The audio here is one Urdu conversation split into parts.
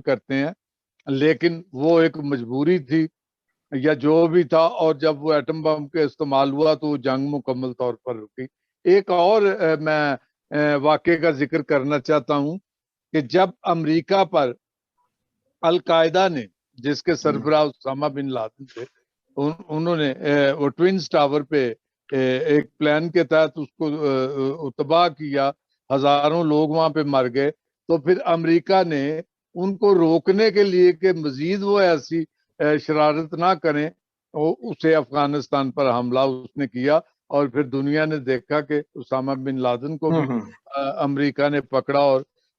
کرتے ہیں, لیکن وہ ایک مجبوری تھی یا جو بھی تھا, اور جب وہ ایٹم بم کے استعمال ہوا تو وہ جنگ مکمل طور پر رکی. ایک اور میں واقعے کا ذکر کرنا چاہتا ہوں کہ جب امریکہ پر القاعدہ نے, جس کے سربراہ اسامہ بن لادن تھے, انہوں نے وہ ٹوینز ٹاور پہ ایک پلان کے تحت اس کو تباہ کیا, ہزاروں لوگ وہاں پہ مر گئے, تو پھر امریکہ نے ان کو روکنے کے لیے کہ مزید وہ ایسی شرارت نہ کریں, اسے افغانستان پر حملہ اس نے کیا, اور پھر دنیا نے دیکھا کہ اسامہ بن لادن کو بھی امریکہ نے پکڑا.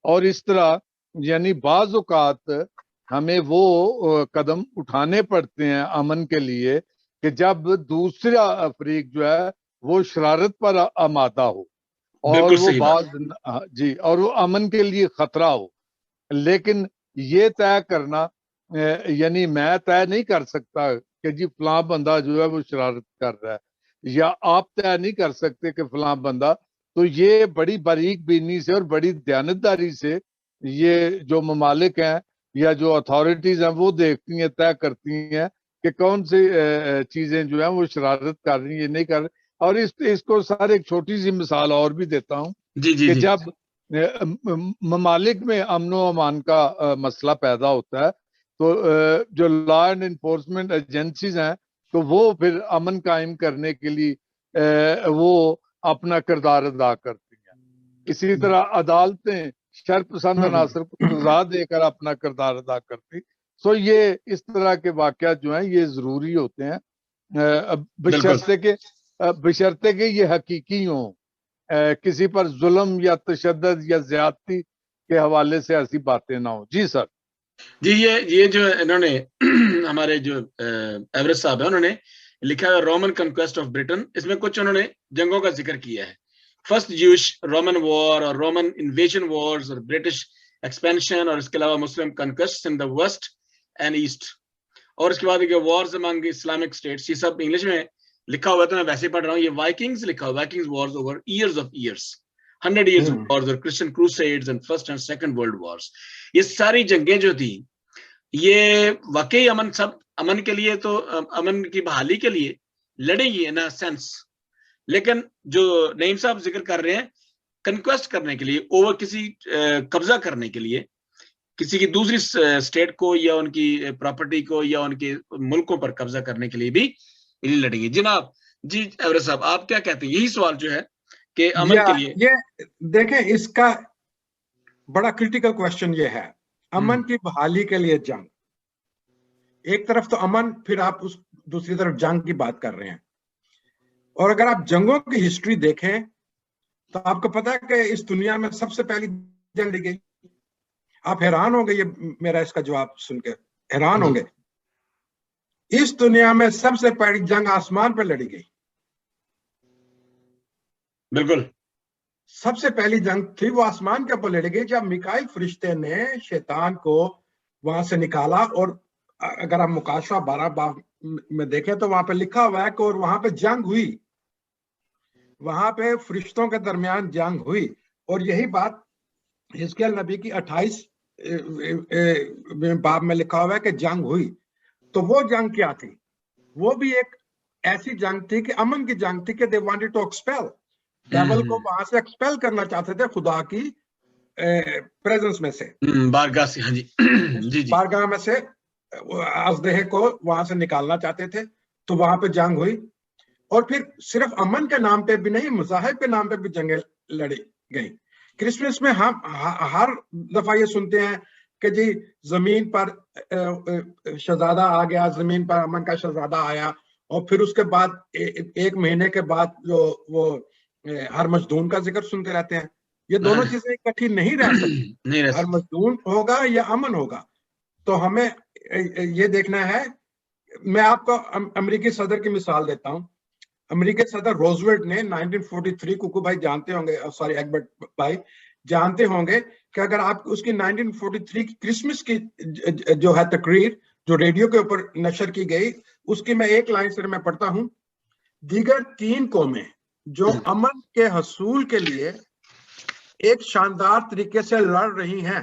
اور اس طرح یعنی بعض اوقات ہمیں وہ قدم اٹھانے پڑتے ہیں امن کے لیے کہ جب دوسرا فریق جو ہے وہ شرارت پر آمادہ ہو, اور وہ جی, اور وہ امن کے لیے خطرہ ہو. لیکن یہ طے کرنا, یعنی میں طے نہیں کر سکتا کہ جی فلاں بندہ جو ہے وہ شرارت کر رہا ہے, یا آپ طے نہیں کر سکتے کہ فلاں بندہ, تو یہ بڑی باریک بینی سے اور بڑی دیانتداری سے یہ جو ممالک ہیں یا جو اتھارٹیز ہیں وہ دیکھتی ہیں, طے کرتی ہیں کہ کون سی چیزیں جو ہیں وہ شرارت کر رہی ہیں, یہ نہیں کر رہی. اور اس کو سر ایک چھوٹی سی مثال اور بھی دیتا ہوں کہ جب ممالک میں امن و امان کا مسئلہ پیدا ہوتا ہے تو جو لا اینڈ انفورسمنٹ ایجنسیز ہیں تو وہ پھر امن قائم کرنے کے لیے وہ اپنا کردار ادا کرتی ہیں. اسی طرح عدالتیں شر پسند عناصر کو سزا دے کر اپنا کردار ادا کرتی. سو یہ اس طرح کے واقعات جو ہیں یہ ضروری ہوتے ہیں, بشرطے کہ یہ حقیقی ہوں, کسی پر ظلم یا تشدد یا زیادتی کے حوالے سے ایسی باتیں نہ ہوں. جی سر. جی یہ جو انہوں نے ہمارے جو ایوریج صاحب ہیں انہوں نے لکھا ہے رومن کنکویسٹ آف برٹن, اس میں کچھ انہوں نے جنگوں کا ذکر کیا ہے, فرسٹ جوش رومن وار اور رومن انویژن وارز اور برٹش ایکسپینشن, اور اس کے علاوہ Muslim conquest in the west and east, اور اس کے بعد وارز امانگ اسلامک اسٹیٹس. یہ سب انگلش میں لکھا ہوا ہے تو میں ویسے پڑھ رہا ہوں. یہ وائکنگز لکھا ہوا, Vikings wars over years of years, 100 years wars اور Christian crusades and first and second world wars. یہ ساری جنگیں جو تھیں یہ واقعی امن کے لیے تو امن کی بحالی کے لیے لڑیں گی ان سینس, لیکن جو نعیم صاحب ذکر کر رہے ہیں کنکویسٹ کرنے کے لیے, اوور کسی قبضہ کرنے کے لیے کسی کی دوسری اسٹیٹ کو یا ان کی پراپرٹی کو یا ان کے ملکوں پر قبضہ کرنے کے لیے بھی لڑیں گے. جناب جی ایوریج صاحب آپ کیا کہتے ہیں, یہی سوال جو ہے کہ امن کے لیے. یہ دیکھیں اس کا بڑا کریٹیکل کوشچن یہ ہے, امن کی بحالی کے لیے جنگ, ایک طرف تو امن, پھر آپ اس دوسری طرف جنگ کی بات کر رہے ہیں. اور اگر آپ جنگوں کی ہسٹری دیکھیں تو آپ کو پتا ہے کہ اس دنیا میں سب سے پہلی جنگ لڑی گئی, آپ حیران ہوں گے یہ میرا اس کا جواب سن کے حیران ہوں گے, اس دنیا میں سب سے پہلی جنگ آسمان پہ لڑی گئی. بالکل سب سے پہلی جنگ تھی وہ آسمان کے اوپر لڑی گئی جب میکائیل فرشتے نے شیطان کو وہاں سے نکالا. اور اگر آپ مکاشفہ 12 باب میں دیکھیں تو وہاں پہ لکھا ہوا ہے کہ اور وہاں پہ جنگ ہوئی, وہاں پہ فرشتوں کے درمیان جنگ ہوئی. اور یہی بات حزقیل نبی کی 28 باب میں لکھا ہوا ہے کہ جنگ ہوئی. تو وہ جنگ کیا تھی؟ وہ بھی ایک ایسی جنگ تھی کہ امن کی جنگ تھی کہ they wanted to expel, ڈیول کو وہاں سے ایکسپیل کرنا چاہتے تھے خدا کی پریزنس میں سے, بارگاہ سے. ہاں جی بارگاہ میں سے ازدہے کو وہاں سے نکالنا چاہتے تھے. تو وہاں پہ جنگ ہوئی. اور پھر صرف امن کے نام پہ بھی نہیں, مذاہب کے نام پہ بھی جنگیں لڑی گئی. کرسمس میں ہم ہر دفعہ یہ سنتے ہیں کہ جی زمین پر شہزادہ آ گیا, زمین پر امن کا شہزادہ آیا, اور پھر اس کے بعد ایک مہینے کے بعد جو وہ ہر مجدون کا ذکر سنتے رہتے ہیں. یہ دونوں چیزیں اکٹھی نہیں رہ سکتی, ہر مجدون ہوگا یا امن ہوگا. تو ہمیں یہ دیکھنا ہے. میں آپ کو امریکی صدر کی مثال دیتا ہوں. امریکی صدر روزویلٹ نے 1943 کو بھائی جانتے ہوں گے, سوری ایگبرٹ بھائی جانتے ہوں گے کہ اگر آپ اس کی 1943 کی کرسمس کی جو ہے تقریر جو ریڈیو کے اوپر نشر کی گئی, اس کی میں ایک لائن سے میں پڑھتا ہوں. دیگر 3 قومیں جو امن کے حصول کے لیے ایک شاندار طریقے سے لڑ رہی ہیں,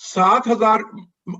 7000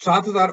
7000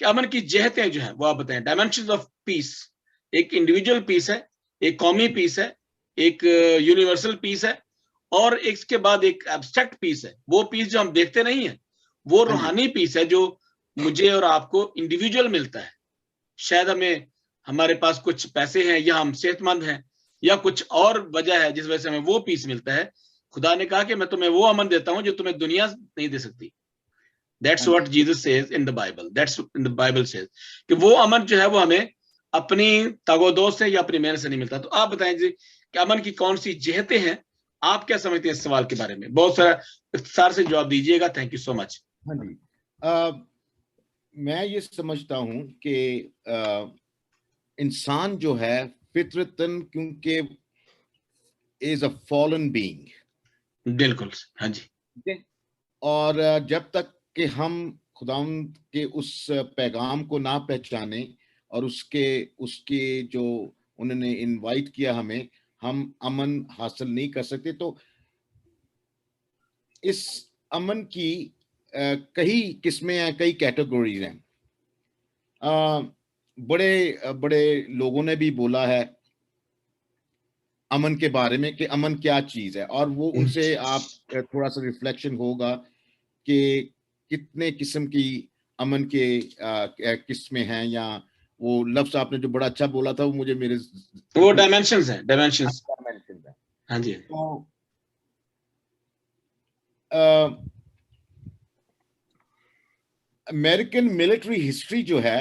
کہ امن کی جہتیں جو ہیں وہ آپ بتائیں. Dimensions of peace. ایک انڈیویجول پیس ہے, ایک قومی پیس ہے, ایک یونیورسل پیس ہے, اور اس کے بعد ایک ایبسٹریکٹ پیس ہے. وہ پیس جو ہم دیکھتے نہیں ہیں, وہ روحانی پیس ہے جو مجھے اور آپ کو انڈیویجول ملتا ہے. شاید ہمارے پاس کچھ پیسے ہیں, یا ہم صحت مند ہیں, یا کچھ اور وجہ ہے جس وجہ سے ہمیں وہ پیس ملتا ہے. خدا نے کہا کہ میں تمہیں وہ امن دیتا ہوں جو تمہیں دنیا نہیں دے سکتی. That's what Jesus says in the Bible. That's in the Bible says کہ وہ امن جو ہے وہ ہمیں اپنی تاغوت سے یا اپنی محنت سے نہیں ملتا. تو آپ بتائیں جی کہ امن کی کون سی جہتیں ہیں, آپ کیا سمجھتے ہیں اس سوال کے بارے میں؟ بہت سارا اختصار سے جواب دیجیے گا. تھینک یو سو مچ. ہاں جی, میں یہ سمجھتا ہوں کہ انسان جو ہے فطرتاً کیونکہ از اے فالن بینگ. بالکل ہاں جی. اور جب تک کہ ہم خداوند کے اس پیغام کو نہ پہچانے اور اس کے جو انہوں نے انوائٹ کیا ہمیں, ہم امن حاصل نہیں کر سکتے. تو اس امن کی کئی قسمیں ہیں, کئی کیٹیگوریز ہیں. بڑے بڑے لوگوں نے بھی بولا ہے امن کے بارے میں کہ امن کیا چیز ہے, اور وہ ان سے آپ تھوڑا سا ریفلیکشن ہوگا کہ کتنے قسم کی امن کے قسمیں ہیں, یا وہ لفظ آپ نے جو بڑا اچھا بولا تھا وہ مجھے میرے وہ ڈائمینشنز ہیں. ڈائمینشنز ہاں جی. امریکن ملٹری ہسٹری جو ہے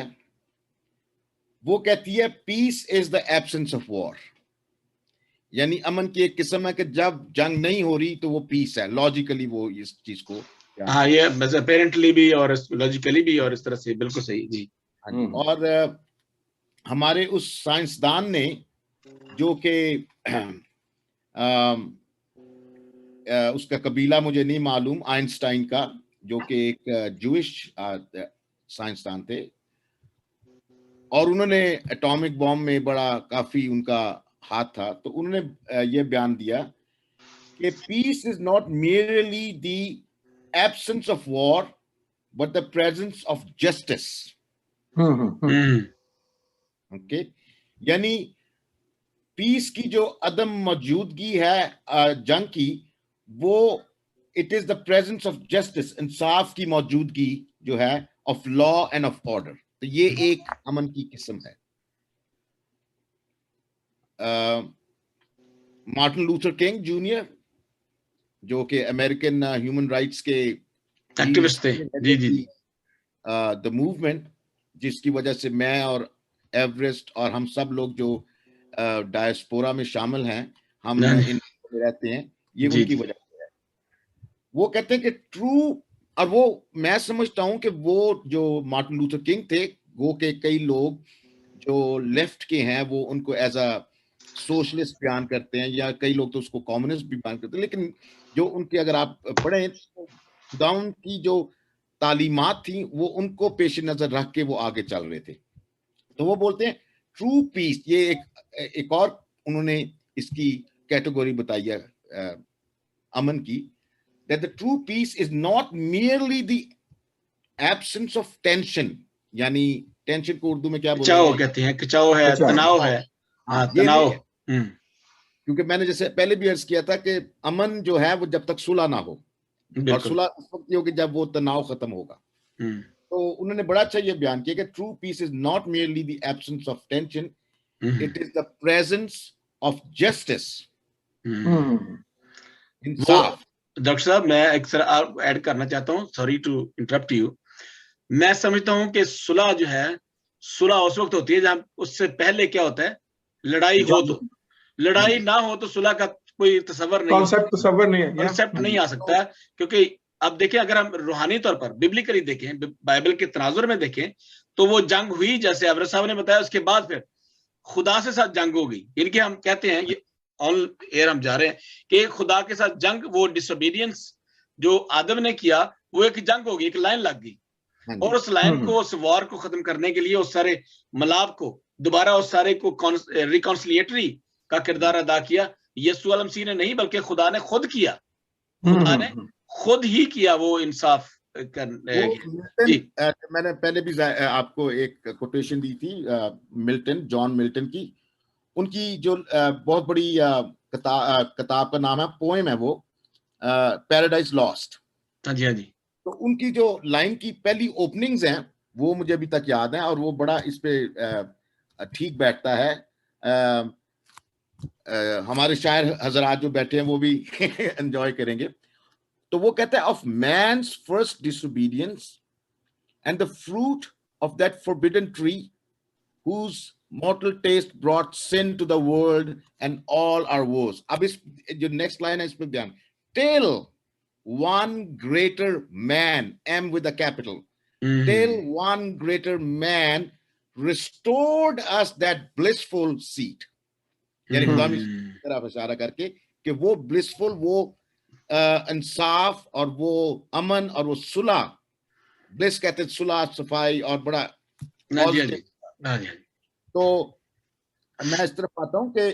وہ کہتی ہے پیس از دا ایبسنس آف وار. یعنی امن کی ایک قسم ہے کہ جب جنگ نہیں ہو رہی تو وہ پیس ہے. لاجیکلی وہ اس چیز کو, ہاں یہ اپیرنٹلی بھی اور لاجیکلی بھی, اور اس طرح سے بالکل صحیح جی. اور ہمارے اس سائنسدان نے جو کہ اس کا قبیلہ مجھے نہیں معلوم, آئنسٹائن کا, جو کہ ایک جوئش سائنسدان تھے, اور انہوں نے ایٹامک بام میں بڑا کافی ان کا ہاتھ تھا. تو انہوں نے یہ بیان دیا کہ peace is not merely the absence of war but the presence of justice. Okay, یعنی پیس کی جو عدم موجودگی ہے جنگ کی, وہ it is the presence of justice, انصاف کی موجودگی جو ہے, of law and of order. تو یہ ایک امن کی قسم ہے. مارٹن لوتھر کنگ جونیئر جو کہ امریکن ہیومن رائٹس کے ایکٹیوسٹ تھے, جی جی, دا موومنٹ جس کی وجہ سے میں اور ایوریسٹ اور ہم سب لوگ جو ڈائسپورا میں شامل ہیں, ہم رہتے ہیں, یہ ان کی وجہ سے ہے. وہ کہتے ہیں کہ ٹرو, اور وہ میں سمجھتا ہوں کہ وہ جو مارٹن لوتھر کنگ تھے, وہ کہ کئی لوگ جو لیفٹ کے ہیں وہ ان کو ایز اے سوشلسٹ بیان کرتے ہیں, یا کئی لوگ تو اس کو کمیونسٹ بھی بیان کرتے ہیں, لیکن جو ان کے اگر آپ پڑھیں خداوند کی جو تعلیمات تھیں وہ ان کو پیش نظر رکھ کے وہ آگے چل رہے تھے. تو وہ بولتے ہیں ٹرو پیس, یہ ایک اور انہوں نے اس کی کیٹیگوری بتائی ہے امن کی, that the true peace is not merely the absence of tension. یعنی ٹینشن کو اردو میں کیا بولتے ہیں, کچاؤ کہتے ہیں, کچاؤ ہے, تناؤ ہے. ہاں تناؤ. کیونکہ میں نے جیسے پہلے بھی عرض کیا تھا کہ امن جو ہے وہ جب تک صلح نہ ہو, اور صلح اس وقت یہ ہوگی جب وہ تناؤ ختم ہوگا. تو انہوں نے بڑا اچھا یہ بیان کیا کہ true peace is not merely the absence of tension, it is the presence of justice, انصاف. ڈاکٹر صاحب میں ایک ایڈ کرنا چاہتا ہوں, سوری ٹو انٹرپٹ یو. میں سمجھتا ہوں کہ صلح جو ہے, صلح اس وقت ہوتی ہے جہاں اس سے پہلے کیا ہوتا ہے, لڑائی ہو. تو لڑائی نہ ہو تو صلح کا کوئی تصور نہیں, کانسیپٹ نہیں آ سکتا. کیونکہ اب دیکھیں, اگر ہم روحانی طور پر ببلیکلی دیکھیں, بائبل کے تناظر میں دیکھیں, تو وہ جنگ ہوئی جیسے عبرت صاحب نے بتایا, اس کے بعد پھر خدا سے ساتھ جنگ ہو گئی. یعنی کہ ہم کہتے ہیں, یہ آن ایئر ہم جا رہے ہیں, کہ خدا کے ساتھ جنگ, وہ ڈس اوبیڈینس جو آدم نے کیا, وہ ایک جنگ ہوگی, ایک لائن لگ گئی. اور اس لائن کو, اس وار کو ختم کرنے کے لیے, اس سارے ملاپ کو دوبارہ, اس سارے کو ریکانسلیٹری کا کردار ادا کیا یسوع علیہ مسیح نے نہیں, بلکہ خدا نے خود کیا. خدا نے خود ہی کیا وہ انصاف میں نے پہلے بھی آپ کو ایک کوٹیشن دی تھی ملٹن، جان ملٹن کی. ان کی جو بہت بڑی کتاب کا نام ہے، پوئم ہے وہ، پیراڈائز لاسٹ. ہاں جی ہاں جی. تو ان کی جو لائن کی پہلی اوپننگز ہیں وہ مجھے ابھی تک یاد ہیں، اور وہ بڑا اس پہ ٹھیک بیٹھتا ہے. ہمارے شاعر حضرات جو بیٹھے ہیں وہ بھی انجوائے کریں گے. تو وہ کہتا ہے of man's first disobedience and the fruit of that forbidden tree whose mortal taste brought sin to the world and all our woes. اب اس جو نیکسٹ لائن ہے اس پہ دھیان. Till one greater man, M with a capital, till one greater man restored us that blissful seat. یعنی خدا نے اس طرح اشارہ کر کے کہ وہ blissful، وہ انصاف اور وہ امن اور وہ صلح، بلس کہتے ہیں صلح، صفائی اور بڑا پازیٹیو. تو میں اس طرف آتا ہوں کہ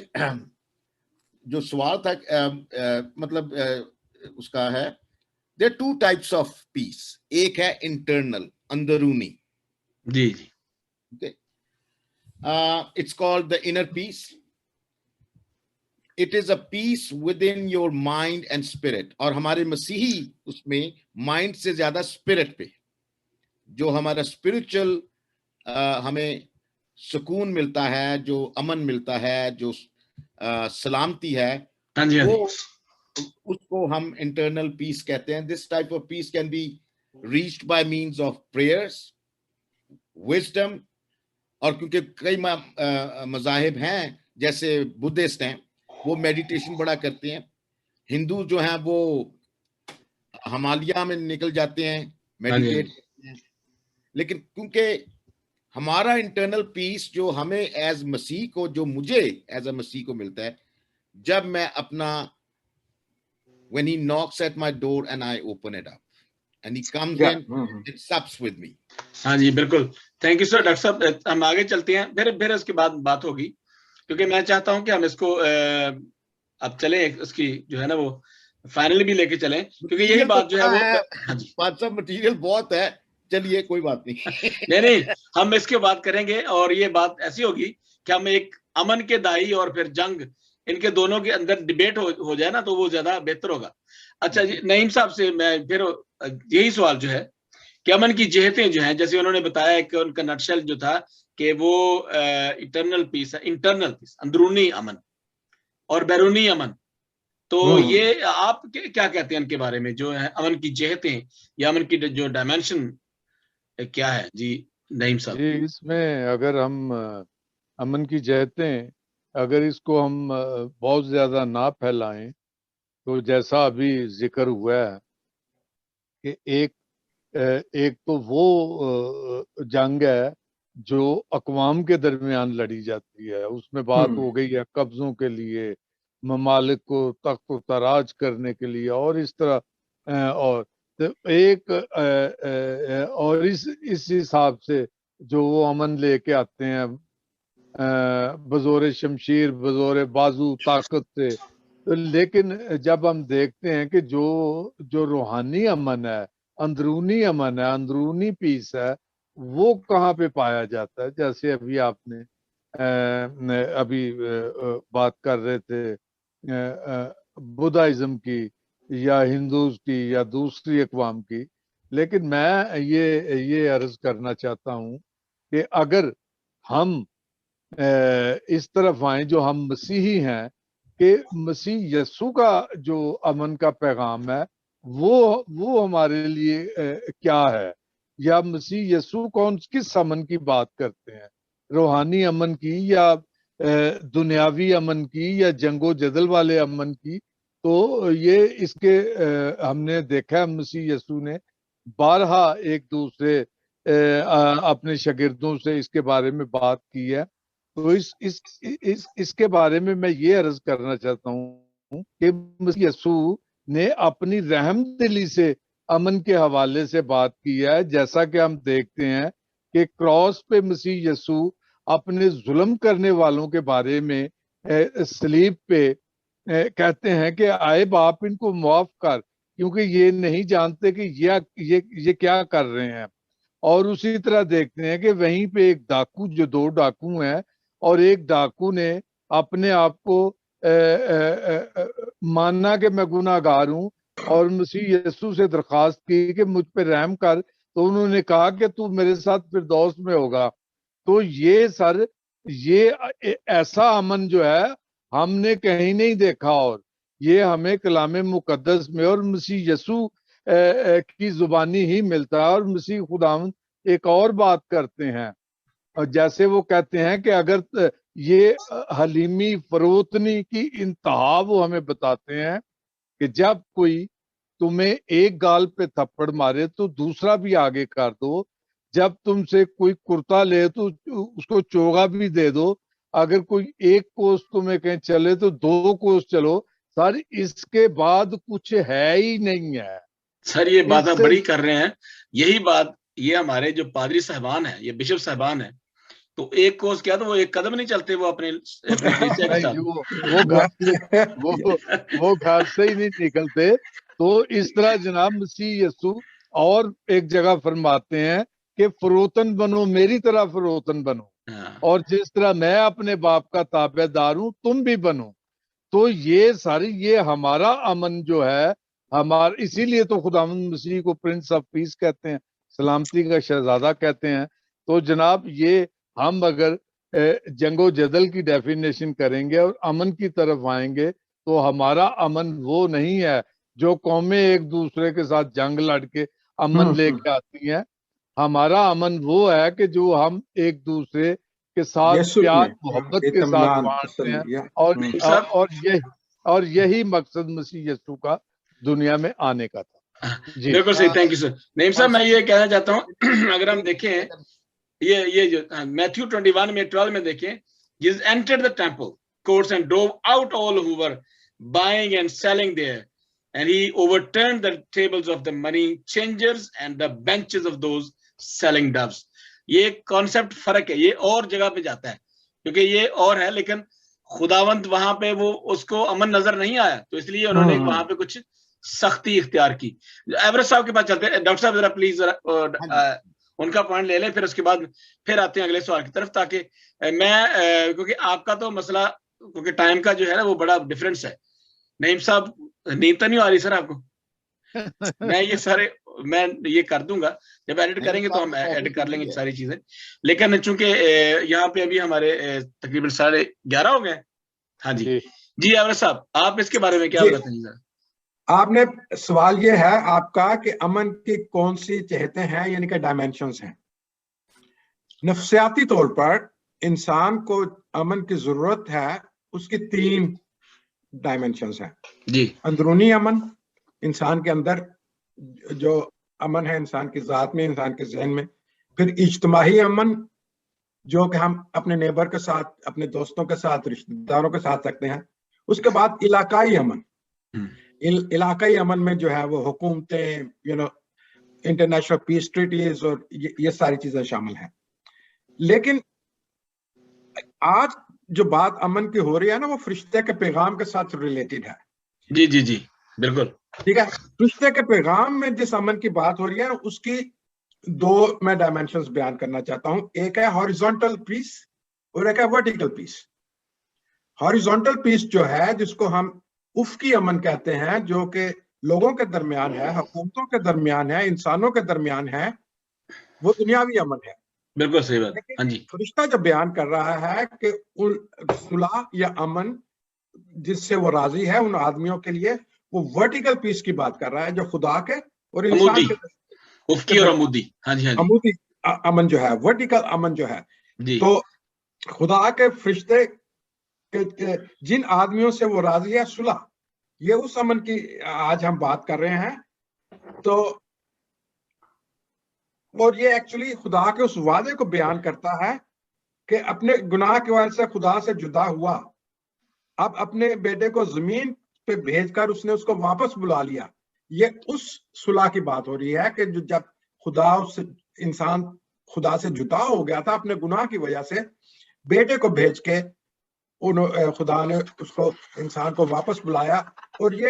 جو سوال تھا مطلب اس کا ہے there are two types of peace. ایک ہے internal، اندرونی. جی جی. Okay. It's called the inner peace. It is a peace within your mind and spirit. اور ہمارے مسیحی اس میں مائنڈ سے زیادہ اسپرٹ پہ، جو ہمارا اسپرچل ہمیں سکون ملتا ہے، جو امن ملتا ہے، جو سلامتی ہے، وہ اس کو ہم انٹرنل پیس کہتے ہیں. This type of peace can be reached by means of prayers, wisdom. اور کیونکہ کئی مذاہب ہیں جیسے بدھسٹ ہیں، وہ میڈیٹیشن بڑا کرتے ہیں. ہندو جو ہیں وہ ہمالیہ میں نکل جاتے ہیں، میڈیٹیٹ کرتے ہیں. لیکن کیونکہ ہمارا انٹرنل پیس جو ہمیں ایز مسیح کو، جو مجھے ایز اے مسیح کو ملتا ہے جب میں اپنا when he knocks at my door and I open it up and he comes in and sups with me. ہاں جی بالکل. Thank you sir. ڈاکٹر صاحب ہم آگے چلتے ہیں، پھر اس کے بعد بات ہوگی، کیونکہ میں چاہتا ہوں کہ ہم اس کو اب چلیں، اس کی جو ہے نا وہ فائنل بھی لے کے چلیں، کیونکہ یہی بات جو ہے وہ مٹیریل بہت ہے. چلیے کوئی بات نہیں. نہیں ہم اس کے بات کریں گے، اور یہ بات ایسی ہوگی کہ ہم ایک امن کے دائی اور پھر جنگ، ان کے دونوں کے اندر ڈیبیٹ ہو جائے نا تو وہ زیادہ بہتر ہوگا. اچھا جی، نعیم صاحب سے میں پھر یہی سوال جو ہے کہ امن کی جہتیں جو ہیں، جیسے انہوں نے بتایا کہ ان کا نٹشل جو تھا کہ وہ انٹرنل پیس ہے، انٹرنل پیس اندرونی امن اور بیرونی امن. تو یہ آپ کیا کہتے ہیں ان کے بارے میں، جو ہے امن کی جہتیں یا امن کی جو ڈائمینشن کیا ہے؟ جی نعیم صاحب. جی اس میں اگر ہم امن کی جہتیں، اگر اس کو ہم بہت زیادہ نہ پھیلائیں تو جیسا ابھی ذکر ہوا ہے کہ ایک تو وہ جنگ ہے جو اقوام کے درمیان لڑی جاتی ہے، اس میں بات ہو گئی ہے قبضوں کے لیے، ممالک کو تخت و تاراج کرنے کے لیے، اور اس طرح اور ایک اور اس حساب سے جو وہ امن لے کے آتے ہیں بزور شمشیر، بزور بازو، طاقت سے. لیکن جب ہم دیکھتے ہیں کہ جو روحانی امن ہے، اندرونی امن ہے، اندرونی پیس ہے، وہ کہاں پہ پایا جاتا ہے؟ جیسے ابھی آپ نے ابھی بات کر رہے تھے بدھائزم کی یا ہندوز کی یا دوسری اقوام کی. لیکن میں یہ عرض کرنا چاہتا ہوں کہ اگر ہم اس طرف آئیں جو ہم مسیحی ہیں، کہ مسیح یسوع کا جو امن کا پیغام ہے وہ ہمارے لیے کیا ہے، یا مسیح یسوع کس امن کی بات کرتے ہیں، روحانی امن کی یا دنیاوی امن کی یا جنگ و جدل والے امن کی؟ تو یہ اس کے ہم نے دیکھا ہے مسیح یسوع نے بارہا ایک دوسرے اپنے شاگردوں سے اس کے بارے میں بات کی ہے. تو اس کے بارے میں یہ عرض کرنا چاہتا ہوں کہ مسیح یسوع نے اپنی رحم دلی سے امن کے حوالے سے بات کی ہے. جیسا کہ ہم دیکھتے ہیں کہ کراس پہ مسیح یسوع اپنے ظلم کرنے والوں کے بارے میں صلیب پہ کہتے ہیں کہ آئے باپ ان کو معاف کر، کیونکہ یہ نہیں جانتے کہ یہ کیا کر رہے ہیں. اور اسی طرح دیکھتے ہیں کہ وہیں پہ ایک ڈاکو، جو 2 ڈاکو ہیں، اور ایک ڈاکو نے اپنے آپ کو ماننا کہ میں گناہ گار ہوں اور مسیح یسوع سے درخواست کی کہ مجھ پہ رحم کر، تو انہوں نے کہا کہ تو میرے ساتھ فردوس میں ہوگا. تو یہ ایسا امن جو ہے ہم نے کہیں نہیں دیکھا، اور یہ ہمیں کلام مقدس میں اور مسیح یسوع کی زبانی ہی ملتا ہے. اور مسیح خداوند ایک اور بات کرتے ہیں، اور جیسے وہ کہتے ہیں کہ اگر یہ حلیمی فروتنی کی انتہا وہ ہمیں بتاتے ہیں کہ جب کوئی تمہیں ایک گال پہ تھپڑ مارے تو دوسرا بھی آگے کر دو، جب تم سے کوئی کرتا لے تو اس کو چوگا بھی دے دو، اگر کوئی ایک کوس تمہیں کہیں چلے تو 2 کوس چلو. سر اس کے بعد کچھ ہے ہی نہیں ہے. سر یہ بات آپ بڑی کر رہے ہیں. یہی بات یہ ہمارے جو پادری صاحبان ہیں، یہ بشپ صاحبان ہیں، تو ایک کوس کیا تو وہ ایک قدم نہیں چلتے وہ اپنے وہ گھر سے ہی نہیں نکلتے. تو اس طرح جناب مسیح یسوع اور ایک جگہ فرماتے ہیں کہ فروتن بنو، میری طرح فروتن بنو، اور جس طرح میں اپنے باپ کا تابع دار ہوں تم بھی بنو. تو یہ ہمارا امن جو ہے اسی لیے تو خداوند مسیح کو پرنس آف پیس کہتے ہیں، سلامتی کا شہزادہ کہتے ہیں. تو جناب یہ ہم اگر جنگ و جدل کی ڈیفینیشن کریں گے اور امن کی طرف آئیں گے تو ہمارا امن وہ نہیں ہے جو قومیں ایک دوسرے کے ساتھ جنگ لڑ کے امن لے کے آتی ہیں. ہمارا امن وہ ہے کہ جو ہم ایک دوسرے کے ساتھ پیار محبت کے ساتھ بانٹتے ہیں، اور یہی مقصد مسیح یسوع کا دنیا میں آنے کا تھا. بالکل صحیح. Thank you sir. نعیم صاحب میں یہ کہنا چاہتا ہوں، اگر ہم دیکھیں یہ جو میتھیو 21 میں 12 میں دیکھیں، Jesus entered the temple courts and drove out all who were buying and selling there, and he overturned the tables of the money changers and the benches of those selling doves. یہ کانسیپٹ فرق ہے، یہ اور جگہ پہ جاتا ہے کیونکہ یہ اور ہے، لیکن خداوند وہاں پہ وہ اس کو امن نظر نہیں آیا، تو اس لیے انہوں نے وہاں پہ کچھ سختی اختیار کی. ایورسٹ صاحب کے پاس چلتے ہیں. ڈاکٹر صاحب ذرا پلیز ان کا پوائنٹ لے لیں، پھر اس کے بعد پھر آتے ہیں اگلے سوال کی طرف، تاکہ میں کیونکہ آپ کا تو مسئلہ کیونکہ ٹائم کا جو ہے نا وہ بڑا ڈفرینس ہے. نعیم صاحب نیند تو نہیں آ رہی سر آپ کو؟ میں یہ کر دوں گا، جب ایڈٹ کریں گے تو ہم ایڈٹ کر لیں گے ساری چیزیں، لیکن چونکہ یہاں پہ ابھی ہمارے تقریباً 11:30 ہو گئے. ہاں جی جی ایورسٹ صاحب آپ اس کے بارے میں کیا بتائیں گے؟ آپ نے سوال یہ ہے آپ کا کہ امن کی کون سی جہتیں ہیں، یعنی کہ ڈائمینشنز ہیں. نفسیاتی طور پر انسان کو امن کی ضرورت ہے، اس کی 3 ڈائمینشنز ہیں جی. اندرونی امن، انسان کے اندر جو امن ہے انسان کی ذات میں، انسان کے ذہن میں. پھر اجتماعی امن جو کہ ہم اپنے نیبر کے ساتھ، اپنے دوستوں کے ساتھ، رشتہ داروں کے ساتھ رکھتے ہیں. اس کے بعد علاقائی امن. علاقائی امن میں جو ہے وہ حکومتیں، انٹرنیشنل پیس ٹریٹیز اور یہ ساری چیزیں شامل ہیں. لیکن آج جو بات امن کی ہو رہی ہے نا، وہ فرشتے کے پیغام کے ساتھ ریلیٹڈ ہے. جی جی جی بالکل ٹھیک ہے. فرشتے کے پیغام میں جس امن کی بات ہو رہی ہے اس کی 2 میں ڈائمینشنز بیان کرنا چاہتا ہوں. ایک ہے ہاریزونٹل پیس اور ایک ہے ورٹیکل پیس. ہاریزونٹل پیس جو ہے جس کو ہم افقی امن کہتے ہیں، جو کہ لوگوں کے درمیان ہے، حکومتوں کے درمیان ہے، انسانوں کے درمیان ہے، وہ دنیاوی امن ہے. بالکل صحیح بات. ہاں جی. فرشتہ جب بیان کر رہا ہے کہ صلح یا امن جس سے وہ راضی ہے ان آدمیوں کے لیے، وہ ورٹیکل پیس کی بات کر رہا ہے جو خدا کے اور انسان کے افقی اور عمودی. ہاں جی. عمودی امن جو ہے، ورٹیکل امن جو ہے. تو خدا کے فرشتے جن آدمیوں سے وہ راضی ہے، صلح، یہ اس امن کی آج ہم بات کر رہے ہیں. تو اور یہ ایکچولی خدا کے اس وعدے کو بیان کرتا ہے کہ اپنے گناہ کی وجہ سے خدا سے جدا ہوا، اب اپنے بیٹے کو زمین پہ بھیج کر اس نے اس کو واپس بلا لیا. یہ اس صلح کی بات ہو رہی ہے کہ جب انسان خدا سے جدا ہو گیا تھا اپنے گناہ کی وجہ سے، بیٹے کو بھیج کے خدا نے اس کو، انسان کو واپس بلایا. اور یہ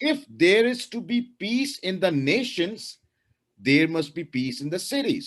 If there is to be peace in the nations, there must be peace in the cities.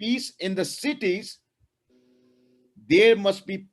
peace in the cities, there must be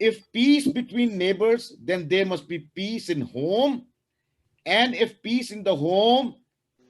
If peace between neighbors, then there must be peace in home, and if peace in the home,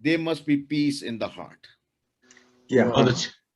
there must be peace in the heart.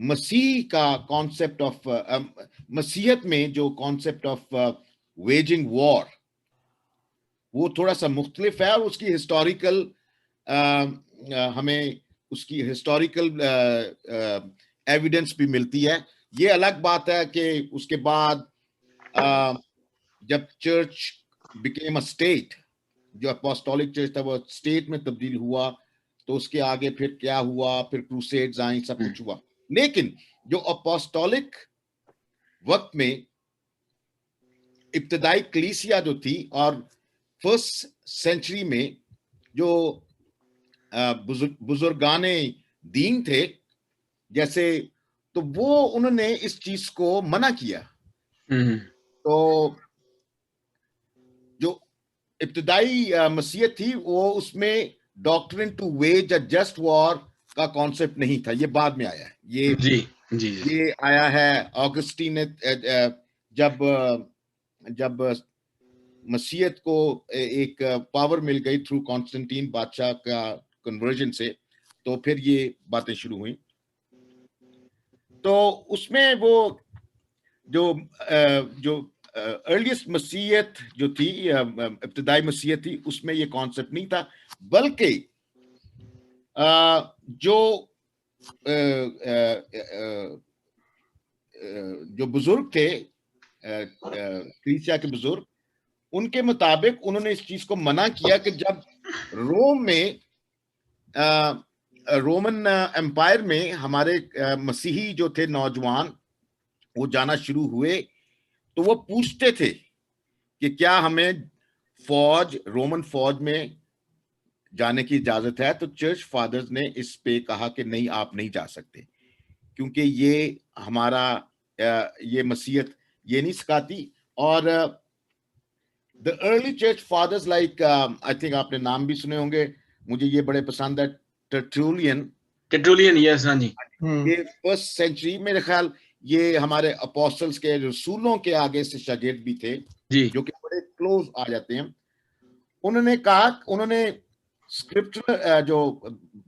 مسیح کا کانسیپٹ آف مسیحت میں جو کانسیپٹ آف ویجنگ وار وہ تھوڑا سا مختلف ہے، اور اس کی ہسٹوریکل ہمیں اس کی ہسٹوریکل ایویڈنس بھی ملتی ہے. یہ الگ بات ہے کہ اس کے بعد جب چرچ بیکیم اے اسٹیٹ، جو اپوسٹولک چرچ تھا وہ اسٹیٹ میں تبدیل ہوا، تو اس کے آگے پھر کیا ہوا، پھر کروسیڈز آئیں، سب کچھ ہوا. لیکن جو اپوسٹولک وقت میں ابتدائی کلیسیا جو تھی اور فرسٹ سینچری میں جو بزرگان دین تھے جیسے، تو وہ انہوں نے اس چیز کو منع کیا. تو جو ابتدائی مسیحیت تھی وہ اس میں ڈاکٹرن ٹو ویج اے جسٹ وار کا کانسیپٹ نہیں تھا، یہ بعد میں آیا ہے. یہ آیا ہے آگسٹین نے جب مسیحیت کو ایک پاور مل گئی تھرو کانسٹنٹین بادشاہ کا کنورژن سے، تو پھر یہ باتیں شروع ہوئیں. تو اس میں وہ جو ارلیسٹ مسیحیت جو تھی، ابتدائی مسیحیت تھی، اس میں یہ کانسیپٹ نہیں تھا، بلکہ جو بزرگ تھے کلیسیا کے بزرگ، ان کے مطابق انہوں نے اس چیز کو منع کیا کہ جب روم میں رومن امپائر میں ہمارے مسیحی جو تھے نوجوان وہ جانا شروع ہوئے، تو وہ پوچھتے تھے کہ کیا ہمیں رومن فوج میں جانے کی اجازت ہے. تو چرچ فادرز نے اس پہ کہا کہ نہیں، آپ نہیں جا سکتے، کیونکہ یہ مسیحیت یہ نہیں سکھاتی. اور the early church fathers like I think آپ نے نام بھی سنے ہوں گے، مجھے یہ بڑے پسند ہے، ٹرٹولین. یس، ہاں جی. یہ فرسٹ سینچری میرے خیال یہ ہمارے اپوسٹلز کے رسولوں کے آگے سے شاگرد بھی تھے جو کہ بڑے کلوز آ جاتے ہیں. انہوں نے کہا، انہوں نے اسکرپچر جو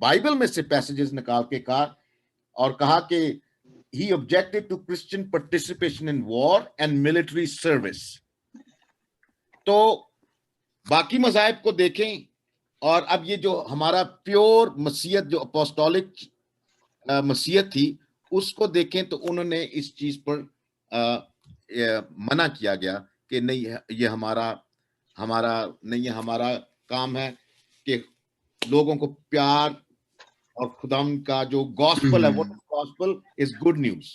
بائبل میں سے پیسیجز نکال کے کہا اور کہا کہ he objected to Christian participation in war and military service. تو باقی مذاہب کو دیکھیں، اور اب یہ جو ہمارا پیور مسیحیت جو اپوسٹولک مسیحیت تھی اس کو دیکھیں، تو انہوں نے اس چیز پر منع کیا گیا کہ نہیں، یہ ہمارا نہیں، ہمارا کام ہے کہ لوگوں کو پیار اور خدا کا جو گاسپل ہے، وہ گاسپل از گڈ نیوز.